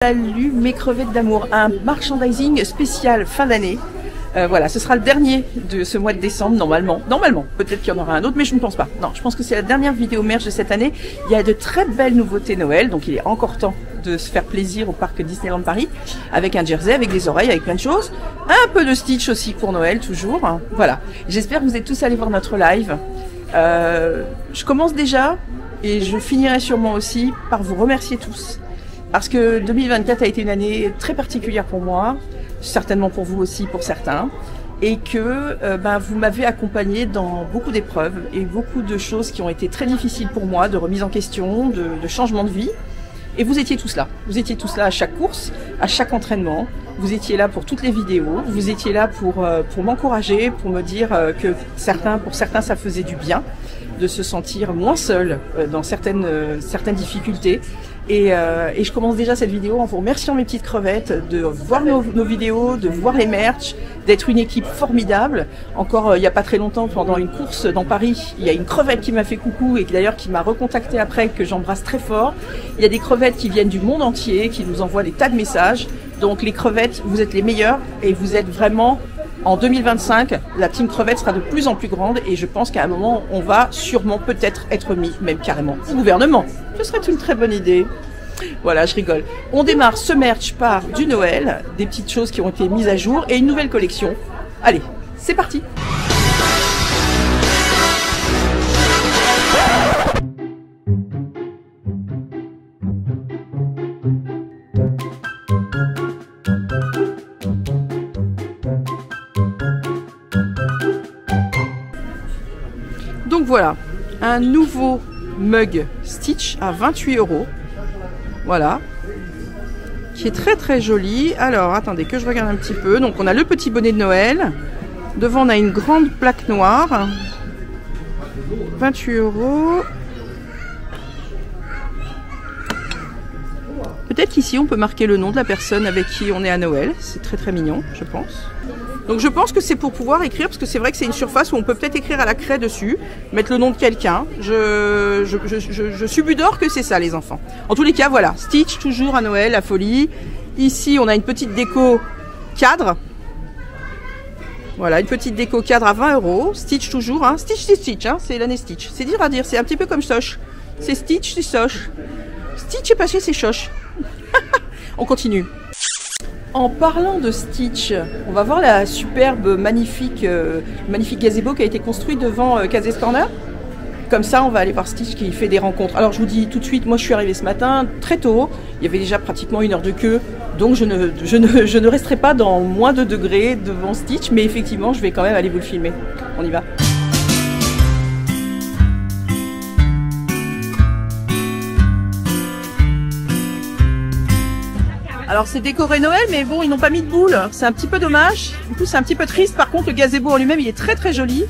Salut mes crevettes d'amour, un merchandising spécial fin d'année. Voilà, ce sera le dernier de ce mois de décembre normalement. Normalement, peut-être qu'il y en aura un autre, mais je ne pense pas. Non, je pense que c'est la dernière vidéo merch de cette année. Il y a de très belles nouveautés Noël, donc il est encore temps de se faire plaisir au parc Disneyland Paris, avec un jersey, avec des oreilles, avec plein de choses. Un peu de Stitch aussi pour Noël, toujours. Voilà, j'espère que vous êtes tous allés voir notre live. Je commence déjà, et je finirai sûrement aussi par vous remercier tous. Parce que 2024 a été une année très particulière pour moi, certainement pour vous aussi, pour certains, et que vous m'avez accompagné dans beaucoup d'épreuves et beaucoup de choses qui ont été très difficiles pour moi, de remise en question, de changement de vie. Et vous étiez tous là. Vous étiez tous là à chaque course, à chaque entraînement. Vous étiez là pour toutes les vidéos. Vous étiez là pour m'encourager, pour me dire que pour certains, ça faisait du bien de se sentir moins seul dans certaines difficultés. Et je commence déjà cette vidéo en vous remerciant mes petites crevettes de voir nos vidéos, de voir les merch, d'être une équipe formidable. Encore il n'y a pas très longtemps, pendant une course dans Paris, il y a une crevette qui m'a fait coucou et d'ailleurs qui m'a recontacté après, que j'embrasse très fort. Il y a des crevettes qui viennent du monde entier, qui nous envoient des tas de messages. Donc les crevettes, vous êtes les meilleurs et vous êtes vraiment... En 2025, la team crevette sera de plus en plus grande et je pense qu'à un moment, on va sûrement peut-être être mis, même carrément, au gouvernement. Ce serait une très bonne idée. Voilà, je rigole. On démarre ce merch par du Noël, des petites choses qui ont été mises à jour et une nouvelle collection. Allez, c'est parti! Donc voilà, un nouveau mug Stitch à 28 €. Voilà, qui est très très joli. Alors attendez que je regarde un petit peu. Donc on a le petit bonnet de Noël. Devant on a une grande plaque noire. 28 €. Peut-être qu'ici on peut marquer le nom de la personne avec qui on est à Noël. C'est très très mignon, je pense. Donc je pense que c'est pour pouvoir écrire, parce que c'est vrai que c'est une surface où on peut peut-être écrire à la craie dessus, mettre le nom de quelqu'un. Je subodore que c'est ça les enfants. En tous les cas, voilà, Stitch toujours à Noël, la folie. Ici, on a une petite déco cadre. Voilà, une petite déco cadre à 20 €. Stitch toujours, hein. Stitch, c'est Stitch, hein. C'est l'année Stitch. C'est dur à dire, c'est un petit peu comme Soch. C'est Stitch, c'est Soch. Stitch est passé, c'est Choche. On continue. En parlant de Stitch, on va voir la superbe, magnifique gazebo qui a été construit devant Cases Corner. Comme ça, on va aller voir Stitch qui fait des rencontres. Alors, je vous dis tout de suite, moi je suis arrivée ce matin très tôt. Il y avait déjà pratiquement 1 heure de queue. Donc, je ne resterai pas dans moins de degrés devant Stitch. Mais effectivement, je vais quand même aller vous le filmer. On y va. Alors c'est décoré Noël, mais bon, ils n'ont pas mis de boule. C'est un petit peu dommage. Du coup, c'est un petit peu triste. Par contre, le gazebo en lui-même, il est très très joli.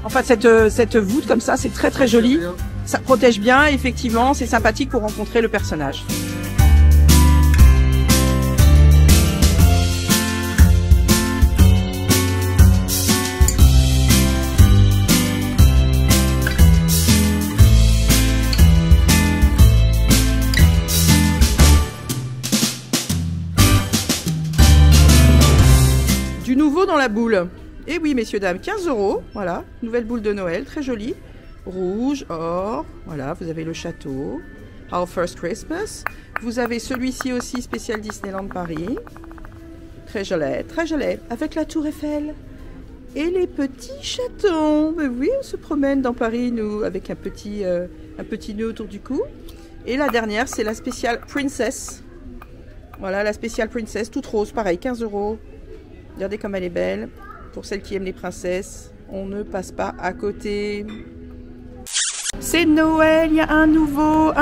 Enfin, cette voûte comme ça, c'est très très joli. Ça protège bien, effectivement. C'est sympathique pour rencontrer le personnage. Du nouveau dans la boule. Et oui, messieurs, dames, 15 €. Voilà, nouvelle boule de Noël, très jolie. Rouge, or. Voilà, vous avez le château. Our First Christmas. Vous avez celui-ci aussi, spécial Disneyland Paris. Très joli, avec la tour Eiffel. Et les petits chatons. Mais oui, on se promène dans Paris, nous, avec un petit nœud autour du cou. Et la dernière, c'est la spéciale Princess. Voilà, la spéciale Princess, toute rose, pareil, 15 €. Regardez comme elle est belle. Pour celles qui aiment les princesses, on ne passe pas à côté. C'est Noël, il y a un nouveau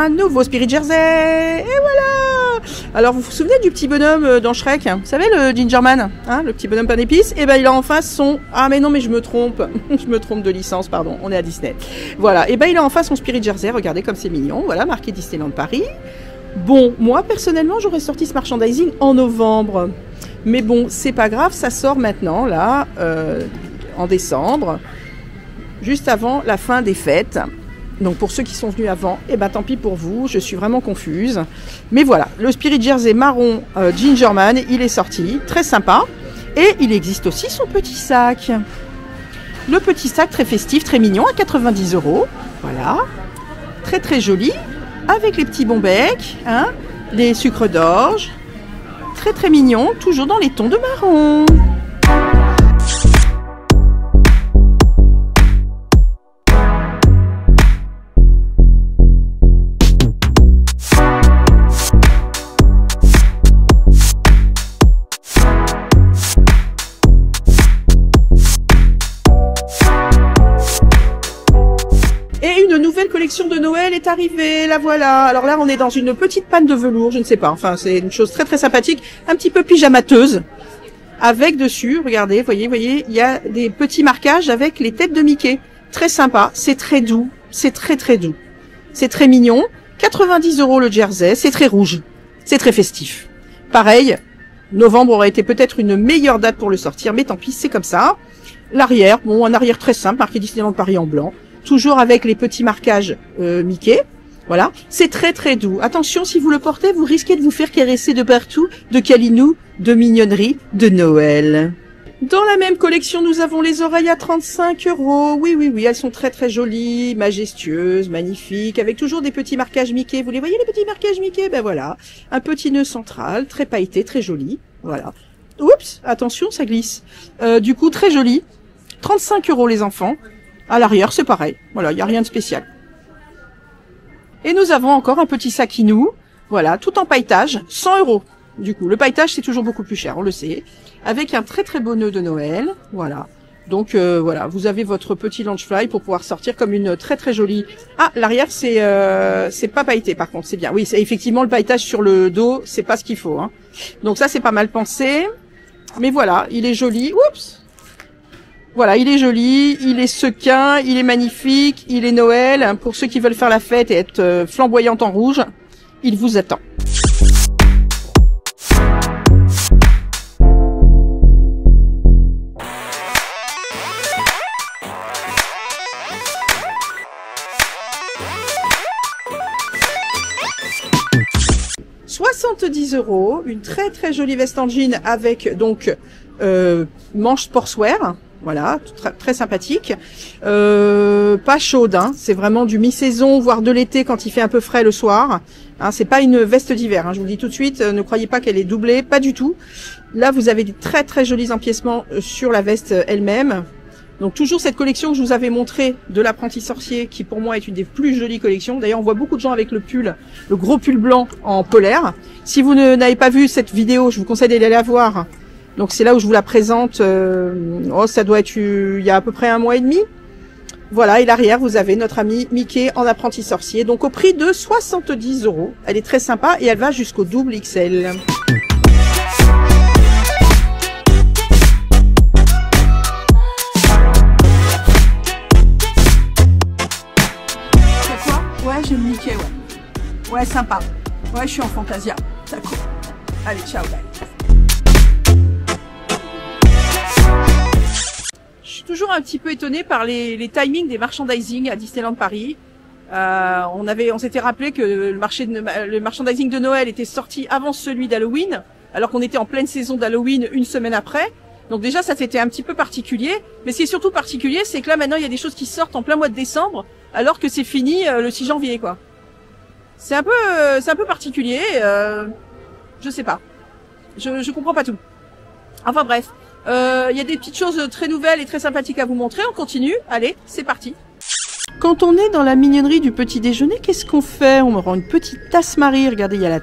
Spirit Jersey. Et voilà. Alors, vous vous souvenez du petit bonhomme dans Shrek? Vous savez, le Gingerman, hein, le petit bonhomme pain d'épices? Et ben, il a en face son... Ah, mais non, mais je me trompe. Je me trompe de licence, pardon. On est à Disney. Voilà. Et ben, il a en face son Spirit Jersey. Regardez comme c'est mignon. Voilà, marqué Disneyland Paris. Bon, moi, personnellement, j'aurais sorti ce merchandising en novembre. Mais bon, c'est pas grave, ça sort maintenant, là, en décembre, juste avant la fin des fêtes. Donc pour ceux qui sont venus avant, eh ben tant pis pour vous, je suis vraiment confuse. Mais voilà, le Spirit Jersey marron Gingerman, il est sorti, très sympa. Et il existe aussi son petit sac. Le petit sac très festif, très mignon, à 90 €. Voilà, très très joli, avec les petits bons becs, hein, les sucres d'orge. Très très mignon, toujours dans les tons de marron. Nouvelle collection de Noël est arrivée, la voilà. Alors là, on est dans une petite panne de velours, je ne sais pas. Enfin, c'est une chose très très sympathique, un petit peu pyjamateuse, avec dessus, regardez, voyez, il y a des petits marquages avec les têtes de Mickey. Très sympa, c'est très doux, c'est très très doux, c'est très mignon. 90 € le jersey, c'est très rouge, c'est très festif. Pareil, novembre aurait été peut-être une meilleure date pour le sortir, mais tant pis, c'est comme ça. L'arrière, bon, un arrière très simple, marqué Disneyland Paris en blanc. Toujours avec les petits marquages Mickey. Voilà, c'est très très doux. Attention, si vous le portez, vous risquez de vous faire caresser de partout, de câlinous, de mignonneries, de Noël. Dans la même collection, nous avons les oreilles à 35 €. Oui, elles sont très très jolies, majestueuses, magnifiques, avec toujours des petits marquages Mickey. Vous les voyez, les petits marquages Mickey? Ben voilà, un petit nœud central, très pailleté, très joli. Voilà. Oups, attention, ça glisse. Du coup, très joli. 35 € les enfants. À l'arrière, c'est pareil. Voilà, il n'y a rien de spécial. Et nous avons encore un petit saquinou. Voilà, tout en pailletage, 100 €. Du coup, le pailletage, c'est toujours beaucoup plus cher, on le sait. Avec un très très beau nœud de Noël. Voilà. Donc, voilà, vous avez votre petit Launchfly pour pouvoir sortir comme une très très jolie... Ah, l'arrière, c'est pas pailleté, par contre, c'est bien. Oui, c'est effectivement le pailletage sur le dos, c'est pas ce qu'il faut, hein. Donc ça, c'est pas mal pensé. Mais voilà, il est joli. Oups! Voilà, il est joli, il est sequin, il est magnifique, il est Noël. Pour ceux qui veulent faire la fête et être flamboyante en rouge, il vous attend. « 70 €, une très très jolie veste en jean avec donc manche sportswear. Voilà, très sympathique. Pas chaude, hein. C'est vraiment du mi-saison, voire de l'été quand il fait un peu frais le soir. Hein, c'est pas une veste d'hiver, hein, je vous le dis tout de suite. Ne croyez pas qu'elle est doublée, pas du tout. Là, vous avez des très très jolis empiècements sur la veste elle-même. Donc toujours cette collection que je vous avais montrée de l'apprenti sorcier, qui pour moi est une des plus jolies collections. D'ailleurs, on voit beaucoup de gens avec le pull, le gros pull blanc en polaire. Si vous n'avez pas vu cette vidéo, je vous conseille d'aller la voir. Donc c'est là où je vous la présente, ça doit être il y a à peu près 1 mois et demi. Voilà, et l'arrière, vous avez notre ami Mickey en apprenti sorcier, donc au prix de 70 €. Elle est très sympa et elle va jusqu'au double XL. C'est quoi? Ouais, j'aime Mickey, ouais. Ouais, sympa. Ouais, je suis en Fantasia. D'accord. Allez, ciao, bye. Toujours un petit peu étonné par les timings des merchandising à Disneyland Paris. On s'était rappelé que le merchandising de Noël était sorti avant celui d'Halloween, alors qu'on était en pleine saison d'Halloween une semaine après. Donc déjà, ça c'était un petit peu particulier. Mais ce qui est surtout particulier, c'est que là maintenant, il y a des choses qui sortent en plein mois de décembre, alors que c'est fini le 6 janvier, quoi. C'est un peu particulier. Je sais pas. Je comprends pas tout. Enfin bref. Il y a des petites choses très nouvelles et très sympathiques à vous montrer. On continue. Allez, c'est parti. Quand on est dans la mignonnerie du petit déjeuner, qu'est-ce qu'on fait? On me rend une petite tasse Marie. Regardez, il y a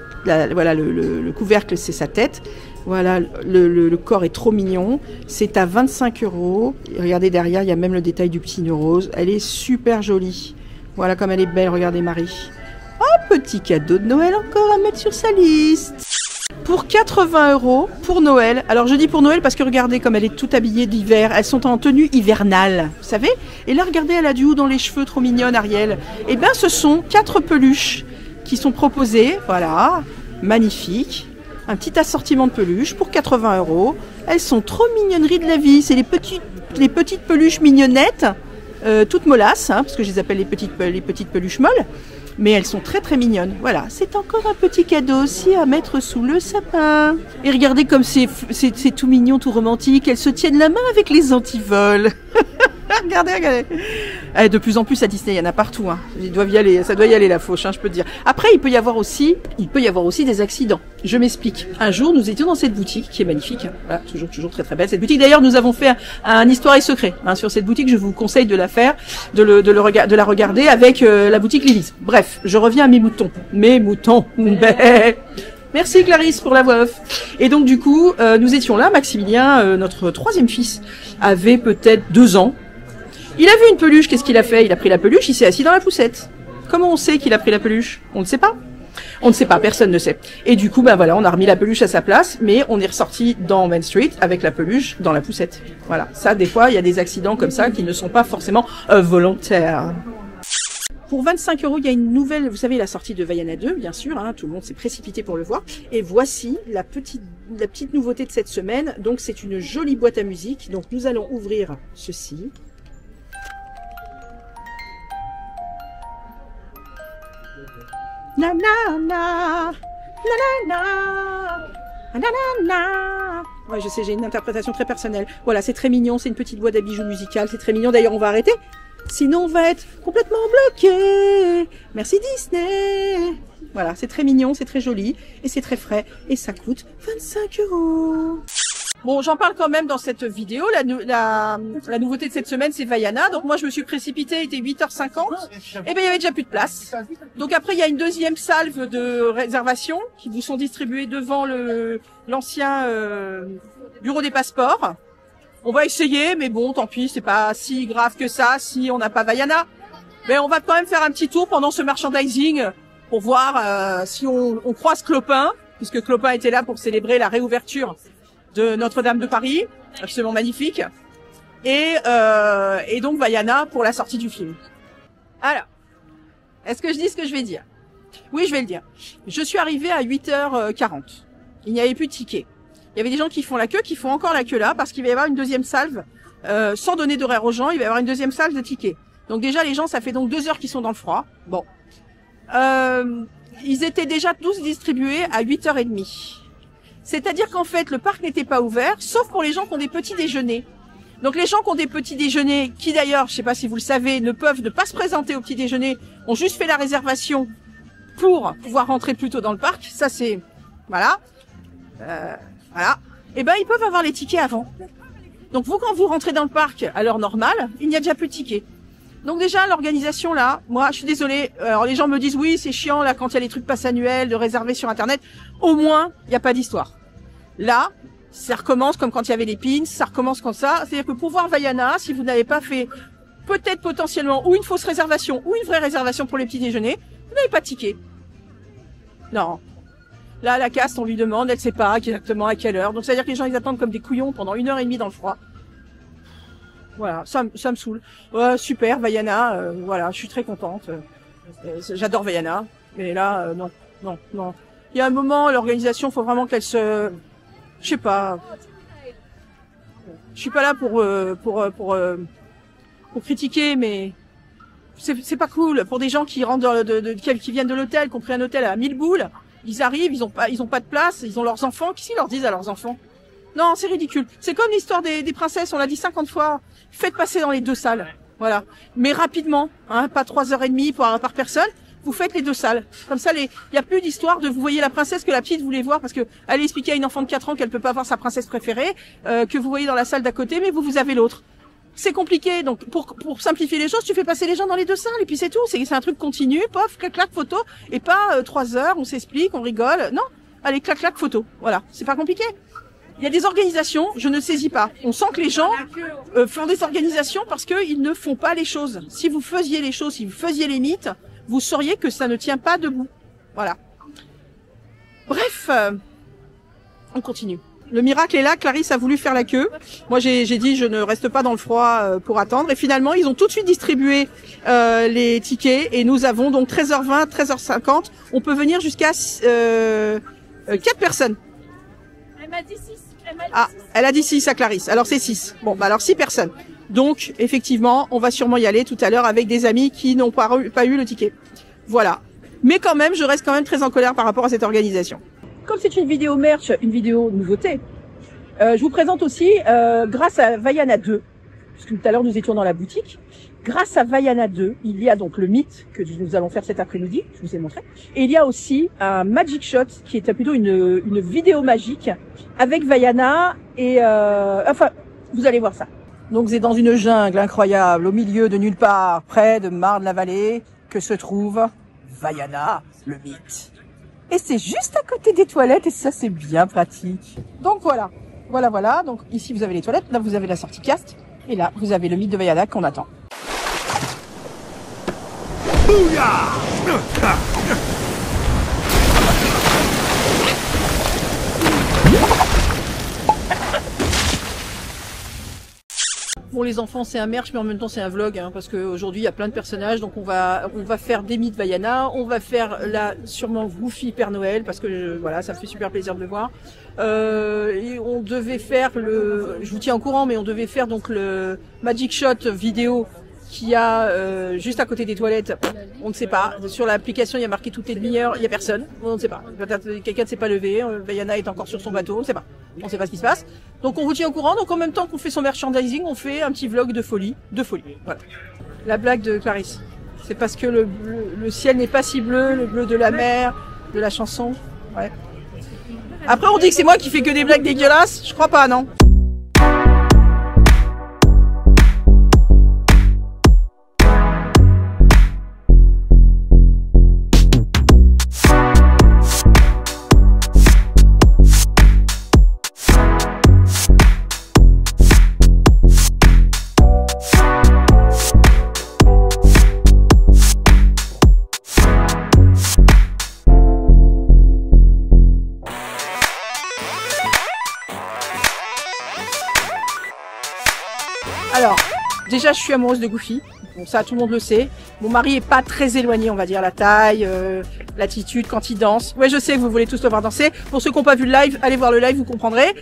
voilà le couvercle, c'est sa tête. Voilà, le corps est trop mignon. C'est à 25 €. Et regardez derrière, il y a même le détail du petit nœud rose. Elle est super jolie. Voilà comme elle est belle. Regardez Marie. Oh, petit cadeau de Noël encore à mettre sur sa liste. Pour 80 € pour Noël. Alors je dis pour Noël parce que regardez comme elle est toute habillée d'hiver. Elles sont en tenue hivernale, vous savez. Et là regardez, elle a du haut dans les cheveux, trop mignonne Ariel. Et bien ce sont 4 peluches qui sont proposées. Voilà, magnifique. Un petit assortiment de peluches pour 80 €. Elles sont trop mignonneries de la vie. C'est les petites peluches mignonnettes. toutes molasses, hein, parce que je les appelle les petites peluches molles. Mais elles sont très très mignonnes. Voilà, c'est encore un petit cadeau aussi à mettre sous le sapin. Et regardez comme c'est tout mignon, tout romantique. Elles se tiennent la main avec les antivols. Regardez, regardez. De plus en plus à Disney, il y en a partout. Hein. Ils doivent y aller, ça doit y aller la fauche, hein, je peux te dire. Après, il peut y avoir aussi des accidents. Je m'explique. Un jour, nous étions dans cette boutique qui est magnifique. Hein. Voilà, toujours très très belle cette boutique. D'ailleurs, nous avons fait un histoire et secret hein, sur cette boutique. Je vous conseille de la faire, de la regarder avec la boutique Lilith. Bref, je reviens à mes moutons. Mes moutons. Merci Clarisse pour la voix off. Et donc du coup, nous étions là. Maximilien, notre troisième fils, avait peut-être 2 ans. Il a vu une peluche, qu'est-ce qu'il a fait? Il a pris la peluche, il s'est assis dans la poussette. Comment on sait qu'il a pris la peluche? On ne sait pas. On ne sait pas, personne ne sait. Et du coup, ben voilà, on a remis la peluche à sa place, mais on est ressorti dans Main Street avec la peluche dans la poussette. Voilà, ça, des fois, il y a des accidents comme ça qui ne sont pas forcément volontaires. Pour 25 €, il y a une nouvelle, vous savez, la sortie de Vaiana 2, bien sûr, hein, tout le monde s'est précipité pour le voir. Et voici la petite nouveauté de cette semaine. Donc, c'est une jolie boîte à musique. Donc, nous allons ouvrir ceci. Na na na, na na na, na na. Ouais, je sais, j'ai une interprétation très personnelle. Voilà, c'est très mignon, c'est une petite boîte à bijoux musicale, c'est très mignon. D'ailleurs, on va arrêter, sinon on va être complètement bloqué. Merci Disney. Voilà, c'est très mignon, c'est très joli et c'est très frais et ça coûte 25 €. Bon, j'en parle quand même dans cette vidéo. La nouveauté de cette semaine, c'est Vaiana. Donc moi, je me suis précipitée, il était 8h50. Et ben, il y avait déjà plus de place. Donc après, il y a une deuxième salve de réservation qui vous sont distribuées devant l'ancien bureau des passeports. On va essayer, mais bon, tant pis, c'est pas si grave que ça si on n'a pas Vaiana. Mais on va quand même faire un petit tour pendant ce merchandising pour voir si on croise Clopin, puisque Clopin était là pour célébrer la réouverture de Notre-Dame de Paris, absolument magnifique, et donc Vaiana pour la sortie du film. Alors, est-ce que je dis ce que je vais dire? Oui, je vais le dire. Je suis arrivée à 8h40. Il n'y avait plus de tickets. Il y avait des gens qui font la queue, qui font encore la queue là, parce qu'il va y avoir une deuxième salve, sans donner d'horaire aux gens, il va y avoir une deuxième salve de tickets. Donc déjà, les gens, ça fait donc 2 heures qu'ils sont dans le froid. Bon. Ils étaient déjà tous distribués à 8h30. C'est-à-dire qu'en fait, le parc n'était pas ouvert, sauf pour les gens qui ont des petits déjeuners. Donc les gens qui ont des petits déjeuners, qui d'ailleurs, je sais pas si vous le savez, ne peuvent ne pas se présenter au petit déjeuner, ont juste fait la réservation pour pouvoir rentrer plus tôt dans le parc. Ça c'est, voilà, voilà. Et ben ils peuvent avoir les tickets avant. Donc vous, quand vous rentrez dans le parc à l'heure normale, il n'y a déjà plus de tickets. Donc déjà l'organisation là, moi je suis désolée. Alors les gens me disent oui c'est chiant là quand il y a les trucs pass annuels de réserver sur internet. Au moins il n'y a pas d'histoire. Là ça recommence comme quand il y avait les pins, ça recommence comme ça. C'est-à-dire que pour voir Vaiana, si vous n'avez pas fait peut-être potentiellement ou une fausse réservation ou une vraie réservation pour les petits déjeuners, vous n'avez pas de ticket. Non. Là la caste on lui demande, elle sait pas exactement à quelle heure. Donc c'est-à-dire que les gens ils attendent comme des couillons pendant 1h30 dans le froid. Voilà, ça me saoule. Super, Vaiana, voilà, je suis très contente. J'adore Vaiana, mais là, non. Il y a un moment, l'organisation, faut vraiment qu'elle se... Je sais pas. Je suis pas là pour critiquer, mais c'est pas cool. Pour des gens qui rentrent qui viennent de l'hôtel, qui ont pris un hôtel à 1000 boules, ils arrivent, ils ont pas de place, ils ont leurs enfants. Qu'est-ce qu'ils leur disent à leurs enfants? Non, c'est ridicule. C'est comme l'histoire des princesses, on l'a dit 50 fois. Faites passer dans les 2 salles. Voilà. Mais rapidement, hein, pas 3h30 par personne. Vous faites les 2 salles. Comme ça, il y a plus d'histoire de vous voyez la princesse que la petite voulait voir parce que elle expliquait à une enfant de 4 ans qu'elle peut pas voir sa princesse préférée, que vous voyez dans la salle d'à côté, mais vous avez l'autre. C'est compliqué. Donc, pour simplifier les choses, tu fais passer les gens dans les 2 salles et puis c'est tout. C'est un truc continu, pof, clac, clac, photo. Et pas 3 heures, on s'explique, on rigole. Non. Allez, clac, clac, photo. Voilà. C'est pas compliqué. Il y a des organisations, je ne saisis pas. On sent que les gens font des organisations parce qu'ils ne font pas les choses. Si vous faisiez les choses, si vous faisiez les mythes, vous sauriez que ça ne tient pas debout. Voilà. Bref, on continue. Le miracle est là, Clarisse a voulu faire la queue. Moi, j'ai dit, je ne reste pas dans le froid pour attendre. Et finalement, ils ont tout de suite distribué les tickets. Et nous avons donc 13h20, 13h50. On peut venir jusqu'à 4 personnes. Elle m'a dit 6. Elle a dit 6 à Clarisse. Alors c'est 6. Bon, bah alors 6 personnes. Donc, effectivement, on va sûrement y aller tout à l'heure avec des amis qui n'ont pas eu le ticket. Voilà. Mais quand même, je reste quand même très en colère par rapport à cette organisation. Comme c'est une vidéo merch, une vidéo nouveauté, je vous présente aussi, grâce à Vaiana 2, puisque tout à l'heure nous étions dans la boutique, grâce à Vaiana 2, il y a donc le mythe que nous allons faire cet après-midi, je vous ai montré, et il y a aussi un Magic Shot, qui est plutôt une vidéo magique, avec Vaiana, et enfin, vous allez voir ça. Donc c'est dans une jungle incroyable, au milieu de nulle part, près de Marne-la-Vallée, que se trouve Vaiana, le mythe. Et c'est juste à côté des toilettes, et ça c'est bien pratique. Donc voilà, voilà. Donc ici vous avez les toilettes, là vous avez la sortie cast, et là vous avez le mythe de Vaiana qu'on attend. Bon, les enfants, c'est un merch, mais en même temps, c'est un vlog, hein, parce qu'aujourd'hui, il y a plein de personnages, donc on va faire des mythes Vaiana, on va faire là, sûrement Goofy Père Noël, parce que voilà, ça me fait super plaisir de le voir. Et on devait faire je vous tiens au courant, mais on devait faire donc le Magic Shot vidéo qu'il y a juste à côté des toilettes. On ne sait pas. Sur l'application, il y a marqué toutes les demi-heures, il n'y a personne. On ne sait pas. Peut-être quelqu'un ne s'est pas levé. Vaiana est encore sur son bateau. On ne sait pas. On ne sait pas ce qui se passe. Donc on vous tient au courant. Donc en même temps qu'on fait son merchandising, on fait un petit vlog de folie. Voilà. La blague de Clarisse. C'est parce que le ciel n'est pas si bleu, le bleu de la mer, de la chanson. Ouais. Après on dit que c'est moi qui fais que des blagues dégueulasses. Je crois pas, non? Alors, déjà, je suis amoureuse de Goofy. Bon, ça, tout le monde le sait. Mon mari est pas très éloigné, on va dire, la taille, l'attitude, quand il danse. Ouais, je sais que vous voulez tous le voir danser. Pour ceux qui n'ont pas vu le live, allez voir le live, vous comprendrez.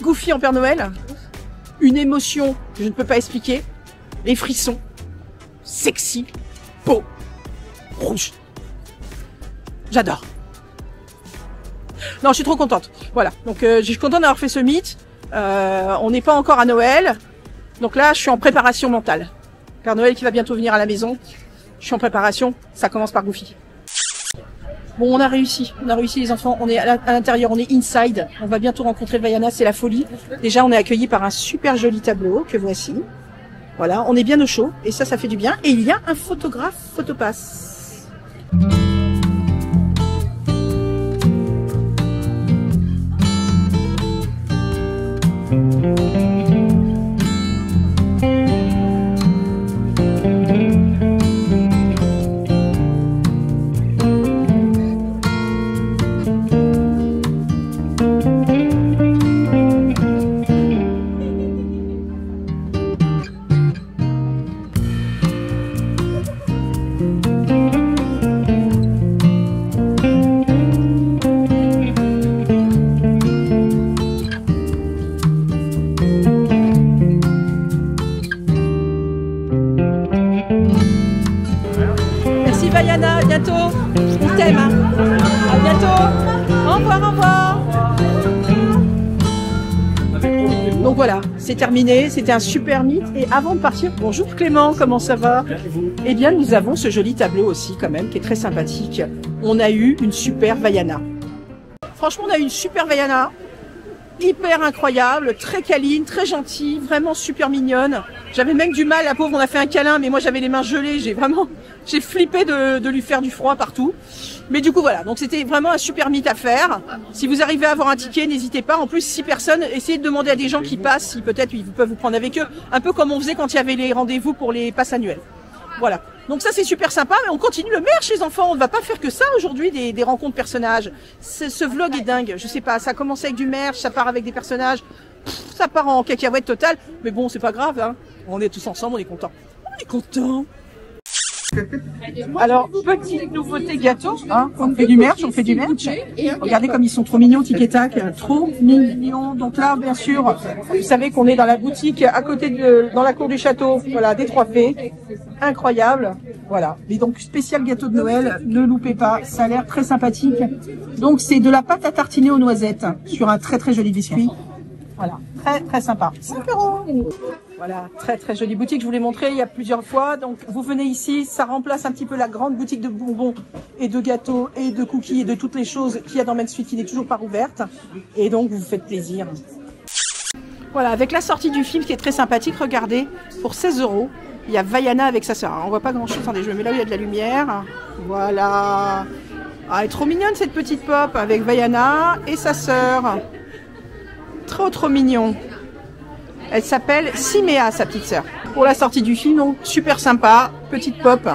Goofy en Père Noël. Une émotion que je ne peux pas expliquer. Les frissons. Sexy. Beau. Rouge. J'adore. Non, je suis trop contente. Voilà. Donc, je suis contente d'avoir fait ce mythe. On n'est pas encore à Noël. Donc là, je suis en préparation mentale. Père Noël qui va bientôt venir à la maison. Je suis en préparation. Ça commence par Goofy. Bon, on a réussi les enfants. On est à l'intérieur, on est inside. On va bientôt rencontrer Vaiana, c'est la folie. Déjà, on est accueillis par un super joli tableau que voici. Voilà, on est bien au chaud et ça fait du bien. Et il y a un photographe photopass. Vaiana, à bientôt. On t'aime. Hein. À bientôt. Au revoir, au revoir. Donc voilà, c'est terminé. C'était un super mythe. Et avant de partir, bonjour Clément, comment ça va? Eh bien, nous avons ce joli tableau aussi quand même, qui est très sympathique. On a eu une super Vaiana. Franchement, on a eu une super Vaiana. Hyper incroyable, très câline, très gentille, vraiment super mignonne. J'avais même du mal, la pauvre, on a fait un câlin, mais moi j'avais les mains gelées, j'ai flippé de lui faire du froid partout. Mais du coup voilà, donc c'était vraiment un super mythe à faire. Si vous arrivez à avoir un ticket, n'hésitez pas. En plus, 6 personnes, essayez de demander à des gens qui passent, si peut-être ils peuvent vous prendre avec eux. Un peu comme on faisait quand il y avait les rendez-vous pour les passes annuelles. Voilà. Donc ça c'est super sympa, mais on continue le merch les enfants, on ne va pas faire que ça aujourd'hui, des rencontres personnages. Ce vlog est dingue, je sais pas, ça a commencé avec du merch, ça part avec des personnages, ça part en cacahuète totale, mais bon c'est pas grave, hein. On est tous ensemble, on est contents. On est contents. Alors, petite nouveauté gâteau, hein, on fait du merch, Regardez comme ils sont trop mignons, tic et tac, trop mignons. Donc là, bien sûr, vous savez qu'on est dans la boutique à côté dans la cour du château, voilà, des Trois Fées. Incroyable, voilà. Mais donc, spécial gâteau de Noël, ne loupez pas, ça a l'air très sympathique. Donc, c'est de la pâte à tartiner aux noisettes sur un très très joli biscuit. Voilà, très très sympa. 5 €. Voilà, très très jolie boutique. Je vous l'ai montré il y a plusieurs fois. Donc vous venez ici, ça remplace un petit peu la grande boutique de bonbons et de gâteaux et de cookies et de toutes les choses qu'il y a dans Main Street qui n'est toujours pas rouverte. Et donc vous vous faites plaisir. Voilà, avec la sortie du film qui est très sympathique, regardez, pour 16 €, il y a Vaiana avec sa sœur. On voit pas grand chose. Attendez, je me mets là où il y a de la lumière. Voilà. Ah, elle est trop mignonne cette petite pop avec Vaiana et sa sœur. Trop mignon. Elle s'appelle Siméa, sa petite sœur. Pour la sortie du film, donc super sympa, petite pop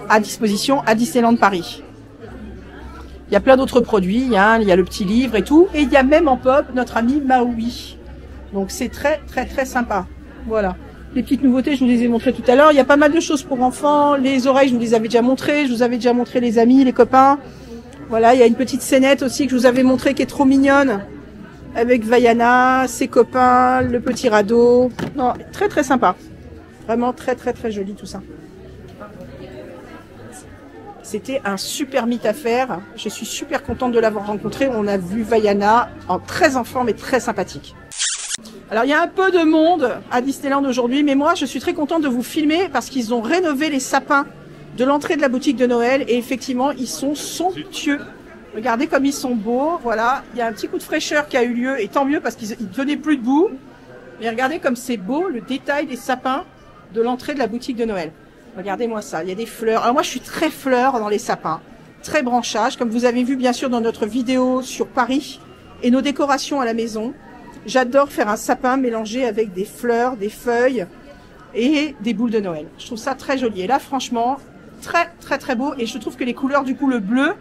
à disposition à Disneyland Paris. Il y a plein d'autres produits, il y a le petit livre et tout, et il y a même en pop notre ami Maui. Donc c'est très sympa. Voilà. Les petites nouveautés, je vous les ai montrées tout à l'heure. Il y a pas mal de choses pour enfants. Les oreilles, je vous les avais déjà montrées. Je vous avais déjà montré les amis, les copains. Voilà, il y a une petite scénette aussi que je vous avais montrée qui est trop mignonne. Avec Vaiana, ses copains, le petit radeau. Non, très sympa. Vraiment très joli tout ça. C'était un super mythe à faire. Je suis super contente de l'avoir rencontré. On a vu Vaiana très en forme et très sympathique. Alors il y a un peu de monde à Disneyland aujourd'hui, mais moi je suis très contente de vous filmer parce qu'ils ont rénové les sapins de l'entrée de la boutique de Noël et effectivement ils sont somptueux. Regardez comme ils sont beaux, voilà. Il y a un petit coup de fraîcheur qui a eu lieu, et tant mieux parce qu'ils ne tenaient plus debout. Mais regardez comme c'est beau, le détail des sapins de l'entrée de la boutique de Noël. Regardez-moi ça, il y a des fleurs. Alors moi, je suis très fleurs dans les sapins, très branchage, comme vous avez vu bien sûr dans notre vidéo sur Paris et nos décorations à la maison. J'adore faire un sapin mélangé avec des fleurs, des feuilles et des boules de Noël. Je trouve ça très joli. Et là, franchement, très beau. Et je trouve que les couleurs, du coup, le bleu,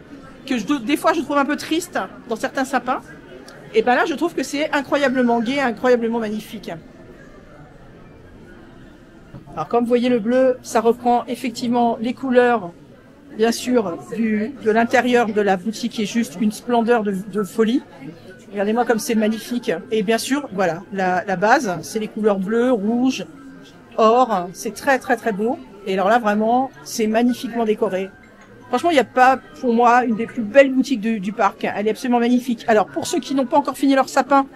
des fois je trouve un peu triste dans certains sapins, et ben là je trouve que c'est incroyablement gai, incroyablement magnifique. Alors comme vous voyez le bleu, ça reprend effectivement les couleurs bien sûr de l'intérieur de la boutique qui est juste une splendeur de folie. Regardez-moi comme c'est magnifique. Et bien sûr voilà, la base c'est les couleurs bleues, rouges, or, c'est très beau. Et alors là vraiment c'est magnifiquement décoré. Franchement, il n'y a pas, pour moi, une des plus belles boutiques du parc. Elle est absolument magnifique. Alors, pour ceux qui n'ont pas encore fini leur sapin,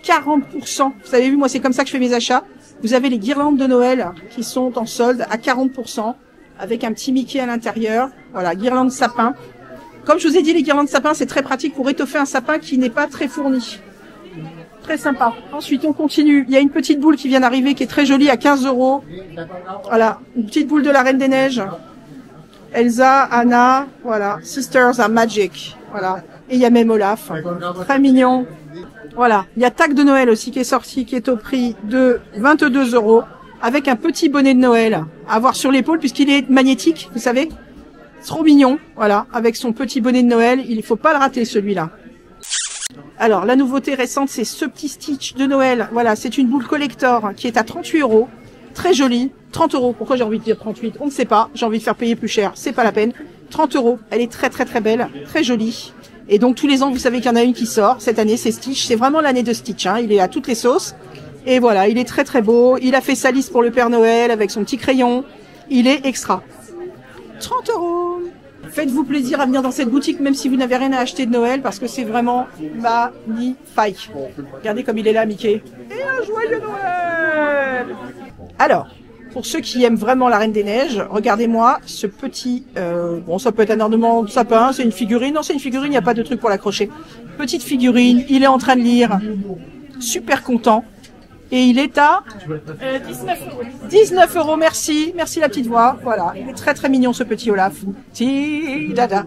40%. Vous avez vu, moi, c'est comme ça que je fais mes achats. Vous avez les guirlandes de Noël qui sont en solde à 40%, avec un petit Mickey à l'intérieur. Voilà, guirlande sapin. Comme je vous ai dit, les guirlandes de sapin, c'est très pratique pour étoffer un sapin qui n'est pas très fourni. Très sympa. Ensuite, on continue. Il y a une petite boule qui vient d'arriver, qui est très jolie, à 15 €. Voilà, une petite boule de la Reine des Neiges. Elsa, Anna, voilà, Sisters are Magic, voilà. Et il y a même Olaf, très mignon. Voilà, il y a Tac de Noël aussi qui est sorti, qui est au prix de 22 €, avec un petit bonnet de Noël à avoir sur l'épaule puisqu'il est magnétique, vous savez. Trop mignon, voilà, avec son petit bonnet de Noël, il ne faut pas le rater celui-là. Alors, la nouveauté récente, c'est ce petit Stitch de Noël. Voilà, c'est une boule collector qui est à 38 €. Très jolie, 30 €. Pourquoi j'ai envie de dire 38? On ne sait pas. J'ai envie de faire payer plus cher. C'est pas la peine. 30 €. Elle est très belle, très jolie. Et donc tous les ans, vous savez qu'il y en a une qui sort. Cette année, c'est Stitch. C'est vraiment l'année de Stitch. Hein. Il est à toutes les sauces. Et voilà, il est très beau. Il a fait sa liste pour le Père Noël avec son petit crayon. Il est extra. 30 €. Faites-vous plaisir à venir dans cette boutique, même si vous n'avez rien à acheter de Noël, parce que c'est vraiment magnifique. Regardez comme il est là, Mickey. Et un joyeux Noël! Alors, pour ceux qui aiment vraiment la Reine des Neiges, regardez-moi ce petit... bon, ça peut être un ornement de sapin, c'est une figurine. Non, c'est une figurine, il n'y a pas de truc pour l'accrocher. Petite figurine, il est en train de lire. Super content. Et il est à 19 €. 19 €, merci. Merci la petite voix. Voilà, il est très mignon ce petit Olaf. Ti-dada.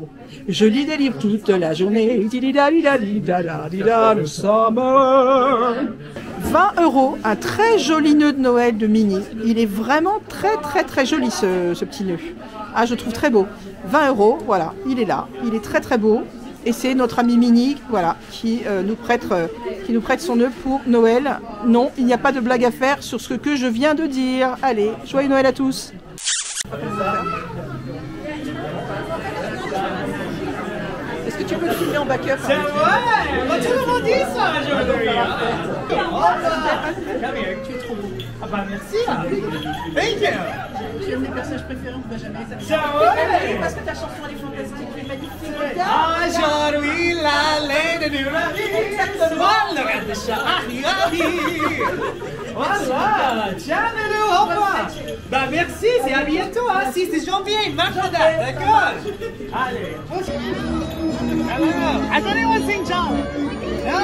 Je lis des livres toute la journée. Ti-di-da-di-da-di-da-da-di-da, nous sommes 20 €, un très joli nœud de Noël de Minnie. Il est vraiment très joli ce petit nœud. Ah, je trouve très beau. 20 €, voilà, il est là. Il est très beau. Et c'est notre ami Minnie, voilà, qui nous prête son nœud pour Noël. Non, il n'y a pas de blague à faire sur ce que je viens de dire. Allez, joyeux Noël à tous. Est-ce que tu peux le filmer en backup? C'est vrai, on m'a tellement dit ça aujourd'hui. Tu es trop beau. Ah bah merci. Thank you. Tu es un de mes personnages préférés de Benjamin. C'est vrai. Parce que ta chanson elle est fantastique, elle est magnifique. Aujourd'hui, la laine du mari. Exactement. Regarde ça. Voilà. Tiens, Lulu, au revoir. Bah merci, c'est à bientôt, hein. 6 janvier, marche de date, d'accord. Allez. Hello. Has anyone seen Charlie? No?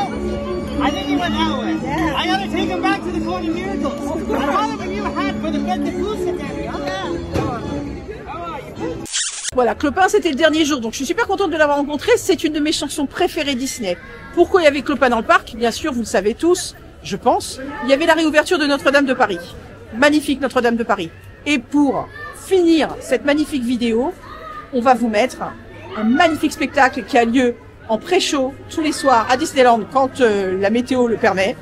I think he went that way. Yeah. I gotta take him back to the Court of Miracles. I bought him a new hat for the Fête de Crucifix. Voilà, Clopin, c'était le dernier jour, donc je suis super contente de l'avoir rencontré. C'est une de mes chansons préférées Disney. Pourquoi il y avait Clopin dans le parc? Bien sûr, vous le savez tous, je pense. Il y avait la réouverture de Notre-Dame de Paris. Magnifique Notre-Dame de Paris. Et pour finir cette magnifique vidéo, on va vous mettre un magnifique spectacle qui a lieu en pré-show tous les soirs à Disneyland quand la météo le permet,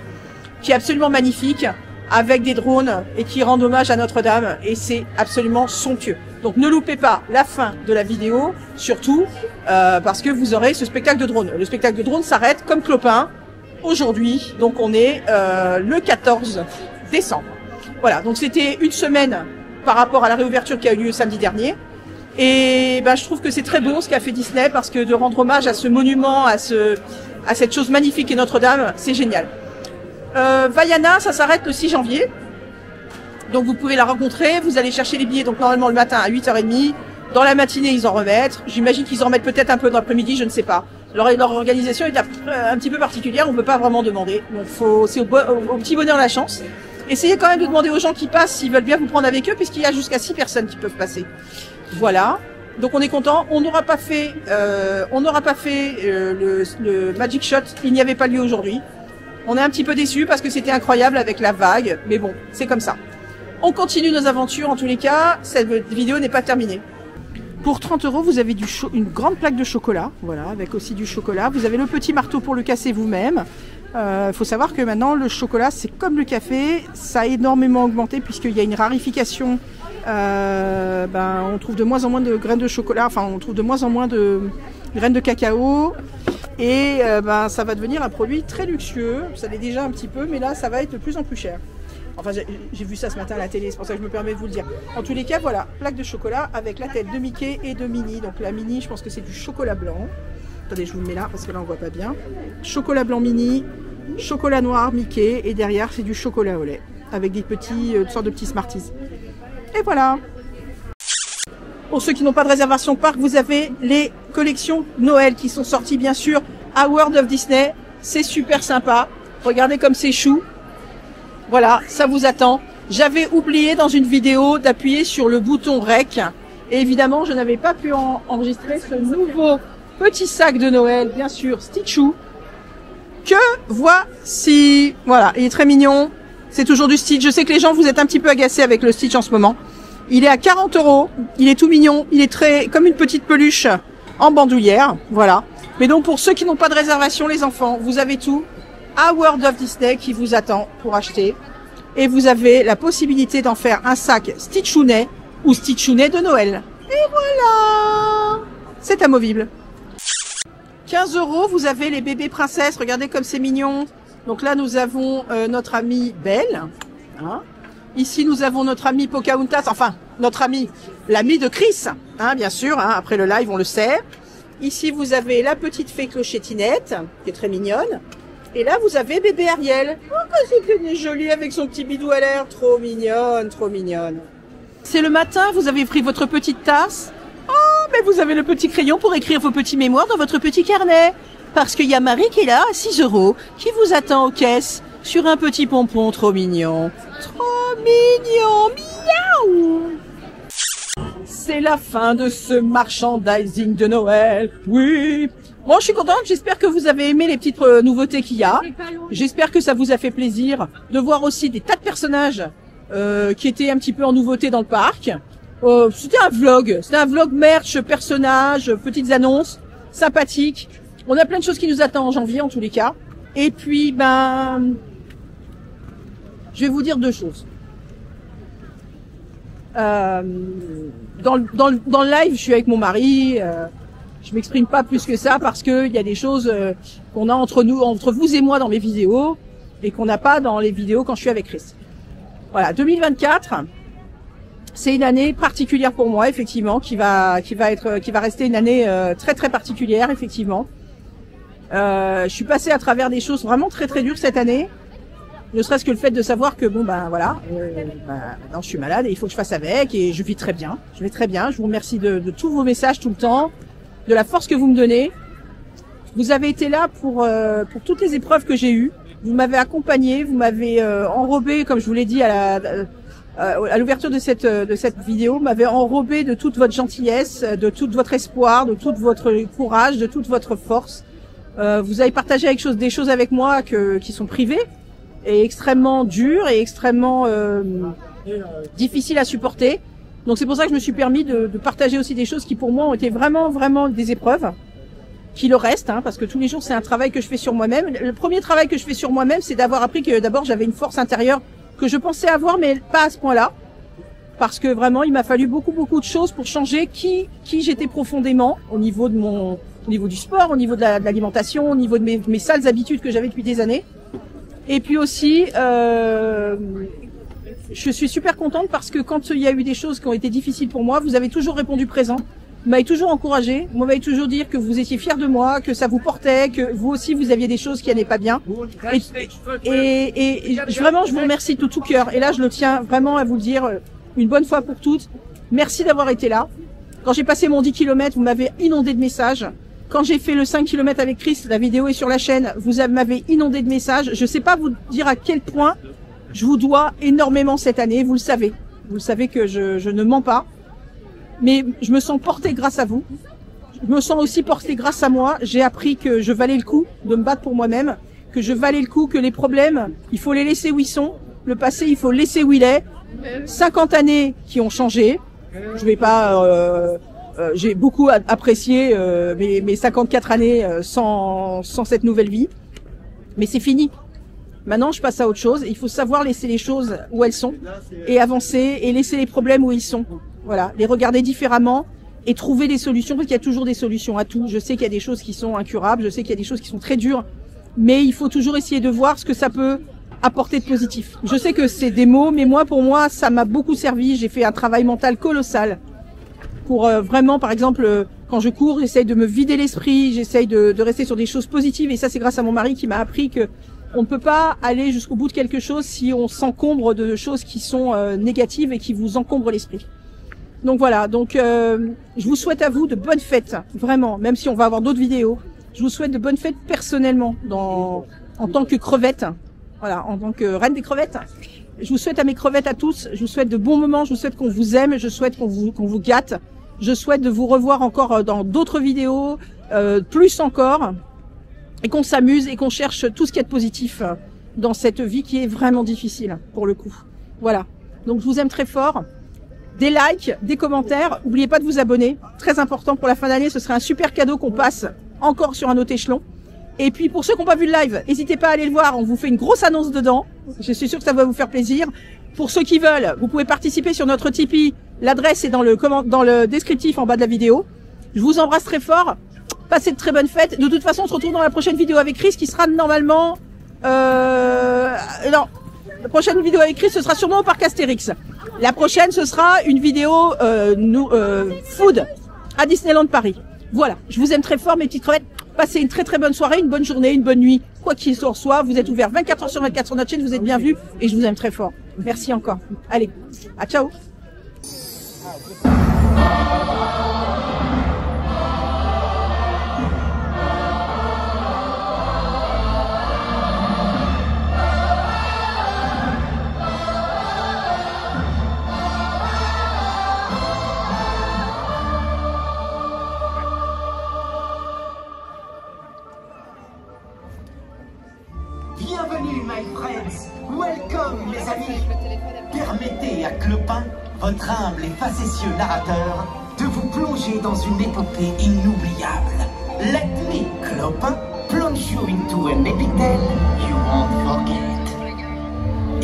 qui est absolument magnifique, avec des drones et qui rend hommage à Notre-Dame, et c'est absolument somptueux. Donc ne loupez pas la fin de la vidéo, surtout parce que vous aurez ce spectacle de drone. Le spectacle de drone s'arrête comme Clopin aujourd'hui, donc on est le 14 décembre. Voilà, donc c'était une semaine par rapport à la réouverture qui a eu lieu samedi dernier. Et ben, je trouve que c'est très beau ce qu'a fait Disney, parce que de rendre hommage à ce monument, à cette chose magnifique qu'est Notre-Dame, c'est génial. Vaiana, ça s'arrête le 6 janvier. Donc vous pouvez la rencontrer, vous allez chercher les billets donc normalement le matin à 8h30. Dans la matinée, ils en remettent. J'imagine qu'ils en remettent peut-être un peu dans l'après-midi, je ne sais pas. Leur organisation est un petit peu particulière, on ne peut pas vraiment demander. Donc c'est au petit bonheur la chance. Essayez quand même de demander aux gens qui passent s'ils veulent bien vous prendre avec eux, puisqu'il y a jusqu'à 6 personnes qui peuvent passer. Voilà. Donc on est content. On n'aura pas fait, le Magic Shot. Il n'y avait pas lieu aujourd'hui. On est un petit peu déçus parce que c'était incroyable avec la vague, mais bon, c'est comme ça. On continue nos aventures en tous les cas. Cette vidéo n'est pas terminée. Pour 30 €, vous avez une grande plaque de chocolat, voilà, avec aussi du chocolat. Vous avez le petit marteau pour le casser vous-même. Faut savoir que maintenant le chocolat, c'est comme le café, ça a énormément augmenté puisqu'il y a une rarification. On trouve de moins en moins de graines de chocolat, enfin on trouve de moins en moins de graines de cacao. Et ça va devenir un produit très luxueux. Ça l'est déjà un petit peu, mais là ça va être de plus en plus cher. Enfin, j'ai vu ça ce matin à la télé, c'est pour ça que je me permets de vous le dire. En tous les cas, voilà, plaque de chocolat avec la tête de Mickey et de Minnie. Donc la Minnie, je pense que c'est du chocolat blanc. Attendez, je vous le mets là parce que là on voit pas bien. Chocolat blanc Minnie, chocolat noir Mickey, et derrière c'est du chocolat au lait avec des petits, sortes de petits Smarties. Et voilà. Pour ceux qui n'ont pas de réservation parc, vous avez les collections Noël qui sont sorties bien sûr à World of Disney. C'est super sympa. Regardez comme c'est chou. Voilà, ça vous attend. J'avais oublié dans une vidéo d'appuyer sur le bouton REC. Et évidemment, je n'avais pas pu enregistrer ce nouveau petit sac de Noël, bien sûr, Stitchou. Que voici. Voilà, il est très mignon. C'est toujours du Stitch. Je sais que les gens, vous êtes un petit peu agacés avec le Stitch en ce moment. Il est à 40 €. Il est tout mignon. Il est très comme une petite peluche en bandoulière. Voilà. Mais donc, pour ceux qui n'ont pas de réservation, les enfants, vous avez tout à World of Disney qui vous attend pour acheter. Et vous avez la possibilité d'en faire un sac Stitchounet ou Stitchounet de Noël. Et voilà. C'est amovible. 15 €, vous avez les bébés princesses. Regardez comme c'est mignon. Donc là, nous avons notre amie Belle. Hein. Ici, nous avons notre amie Pocahontas. Enfin, notre amie, l'amie de Chris. Hein, bien sûr, hein, après le live, on le sait. Ici, vous avez la petite fée Clochettinette, qui est très mignonne. Et là, vous avez bébé Ariel. Oh, que c'est jolie avec son petit bidou à l'air. Trop mignonne, trop mignonne. C'est le matin, vous avez pris votre petite tasse. Oh, mais vous avez le petit crayon pour écrire vos petits mémoires dans votre petit carnet. Parce qu'il y a Marie qui est là, à 6 €, qui vous attend aux caisses, sur un petit pompon trop mignon. Trop mignon, miaou. C'est la fin de ce merchandising de Noël. Oui. Bon, je suis contente, j'espère que vous avez aimé les petites nouveautés qu'il y a. J'espère que ça vous a fait plaisir de voir aussi des tas de personnages qui étaient un petit peu en nouveauté dans le parc. C'était un vlog merch, personnages, petites annonces, sympathiques. On a plein de choses qui nous attendent en janvier en tous les cas. Et puis, je vais vous dire deux choses. Dans le live, je suis avec mon mari. Je m'exprime pas plus que ça parce que il y a des choses qu'on a entre nous, entre vous et moi dans mes vidéos et qu'on n'a pas dans les vidéos quand je suis avec Chris. Voilà, 2024, c'est une année particulière pour moi, effectivement, qui va rester une année très très particulière, effectivement. Je suis passée à travers des choses vraiment très très dures cette année. Ne serait-ce que le fait de savoir que bon ben voilà, maintenant je suis malade et il faut que je fasse avec et je vis très bien. Je vais très bien. Je vous remercie de tous vos messages tout le temps, de la force que vous me donnez. Vous avez été là pour toutes les épreuves que j'ai eues. Vous m'avez accompagné, vous m'avez enrobé, comme je vous l'ai dit à l'ouverture de cette vidéo, m'avez enrobé de toute votre gentillesse, de tout votre espoir, de tout votre courage, de toute votre force. Vous avez partagé des choses avec moi qui sont privées et extrêmement dures et extrêmement difficiles à supporter. Donc c'est pour ça que je me suis permis de partager aussi des choses qui pour moi ont été vraiment vraiment des épreuves, qui le restent, hein, parce que tous les jours c'est un travail que je fais sur moi-même. Le premier travail que je fais sur moi-même, c'est d'avoir appris que d'abord j'avais une force intérieure que je pensais avoir, mais pas à ce point-là, parce que vraiment il m'a fallu beaucoup de choses pour changer qui j'étais profondément au niveau du sport, au niveau de l'alimentation, au niveau de mes sales habitudes que j'avais depuis des années. Et puis aussi, je suis super contente parce que quand il y a eu des choses qui ont été difficiles pour moi, vous avez toujours répondu présent. Vous m'avez toujours encouragé, vous m'avez toujours dit que vous étiez fiers de moi, que ça vous portait, que vous aussi vous aviez des choses qui n'allaient pas bien. Et vraiment, je vous remercie de tout cœur. Et là, je le tiens vraiment à vous le dire une bonne fois pour toutes. Merci d'avoir été là. Quand j'ai passé mon 10 km, vous m'avez inondé de messages. Quand j'ai fait le 5 km avec Chris, la vidéo est sur la chaîne, vous m'avez inondé de messages. Je ne sais pas vous dire à quel point je vous dois énormément cette année, vous le savez. Vous le savez que je ne mens pas. Mais je me sens portée grâce à vous. Je me sens aussi portée grâce à moi. J'ai appris que je valais le coup de me battre pour moi-même, que je valais le coup, que les problèmes, il faut les laisser où ils sont. Le passé, il faut le laisser où il est. 50 années qui ont changé. Je vais pas... j'ai beaucoup apprécié mes 54 années sans cette nouvelle vie. Mais c'est fini. Maintenant, je passe à autre chose. Il faut savoir laisser les choses où elles sont et avancer et laisser les problèmes où ils sont. Voilà, les regarder différemment et trouver des solutions, parce qu'il y a toujours des solutions à tout. Je sais qu'il y a des choses qui sont incurables, je sais qu'il y a des choses qui sont très dures, mais il faut toujours essayer de voir ce que ça peut apporter de positif. Je sais que c'est des mots, mais pour moi, ça m'a beaucoup servi. J'ai fait un travail mental colossal pour vraiment, par exemple, quand je cours, j'essaye de me vider l'esprit, j'essaye de rester sur des choses positives, et ça, c'est grâce à mon mari qui m'a appris que on ne peut pas aller jusqu'au bout de quelque chose si on s'encombre de choses qui sont négatives et qui vous encombrent l'esprit. Donc voilà, je vous souhaite à vous de bonnes fêtes, vraiment, même si on va avoir d'autres vidéos. Je vous souhaite de bonnes fêtes personnellement, en tant que crevette, voilà, en tant que reine des crevettes. Je vous souhaite à mes crevettes à tous, je vous souhaite de bons moments, je vous souhaite qu'on vous aime, je souhaite qu'on vous gâte. Je souhaite de vous revoir encore dans d'autres vidéos, plus encore, et qu'on s'amuse et qu'on cherche tout ce qu'il y a de positif dans cette vie qui est vraiment difficile, pour le coup. Voilà, donc je vous aime très fort. Des likes, des commentaires, n'oubliez pas de vous abonner, très important pour la fin d'année, ce serait un super cadeau qu'on passe encore sur un autre échelon. Et puis pour ceux qui n'ont pas vu le live, n'hésitez pas à aller le voir, on vous fait une grosse annonce dedans, je suis sûre que ça va vous faire plaisir. Pour ceux qui veulent, vous pouvez participer sur notre Tipeee, l'adresse est dans le descriptif en bas de la vidéo. Je vous embrasse très fort, passez de très bonnes fêtes, de toute façon on se retrouve dans la prochaine vidéo avec Chris qui sera normalement... non, la prochaine vidéo avec Chris ce sera sûrement au parc Astérix. La prochaine ce sera une vidéo food à Disneyland Paris. Voilà, je vous aime très fort mes petites crevettes. Passez une très bonne soirée, une bonne journée, une bonne nuit. Quoi qu'il en soit, vous êtes ouverts 24 heures sur 24 sur notre chaîne, vous êtes bien vus et je vous aime très fort. Merci encore. Allez, à ciao. Bienvenue, my friends. Welcome, mes amis. Permettez à Clopin, votre humble et facétieux narrateur, de vous plonger dans une épopée inoubliable. Let me, Clopin, plunge you into an epic tale you won't forget.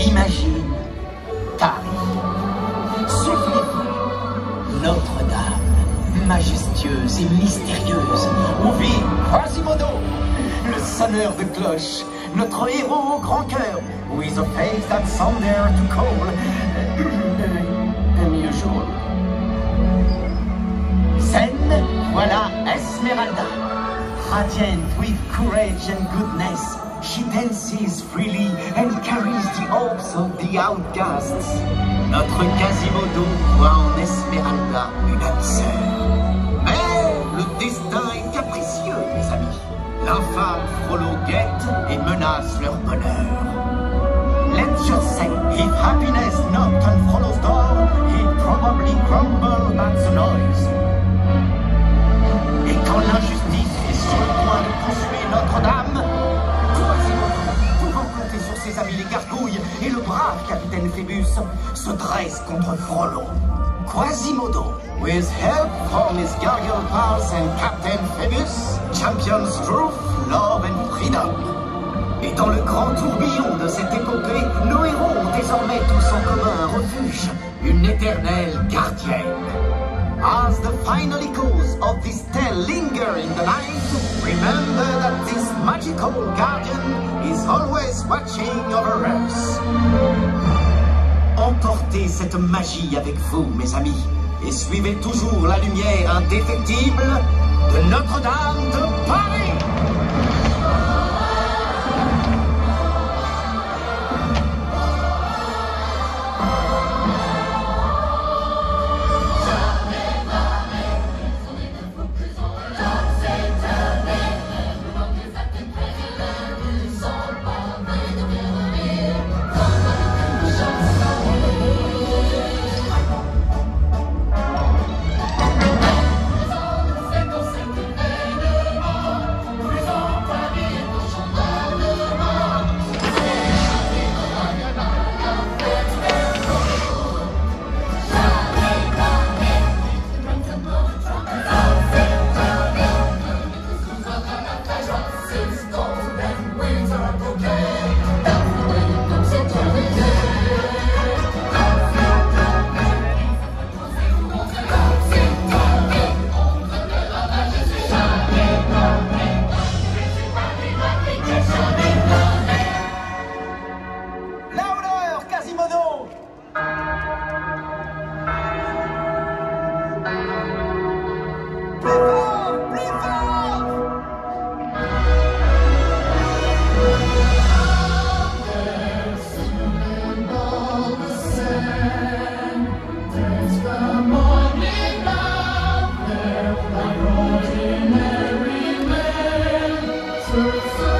Imagine Paris. Souvenez-vous Quasimodo, le sonneur de cloche, notre héros au grand cœur, with a face that's somewhere to call unusual. Scène, voilà Esmeralda. Radiant with courage and goodness, she dances freely and carries the hopes of the outcasts. Notre Quasimodo voit en Esmeralda une âme sœur. Mais le destin est capricieux, mes amis. L'infâme Frollo guette et menace leur bonheur. Let's just say, if happiness knocked on Frollo's door, he'd probably crumble at the noise. Et quand l'injustice est sur le point de consommer Notre-Dame, Quasimodo, pouvant compter sur ses amis les gargouilles et le brave capitaine Phébus, se dresse contre Frollo. Quasimodo, with help from his gargoyle pals and Captain Phébus, champions truth, love and freedom. Et dans le grand tourbillon de cette épopée, nos héros ont désormais tous en commun un refuge, une éternelle gardienne. As the final echoes of this tale linger in the night, remember that this magical guardian is always watching over us. Emportez cette magie avec vous, mes amis, et suivez toujours la lumière indéfectible de Notre-Dame de Paris. Surf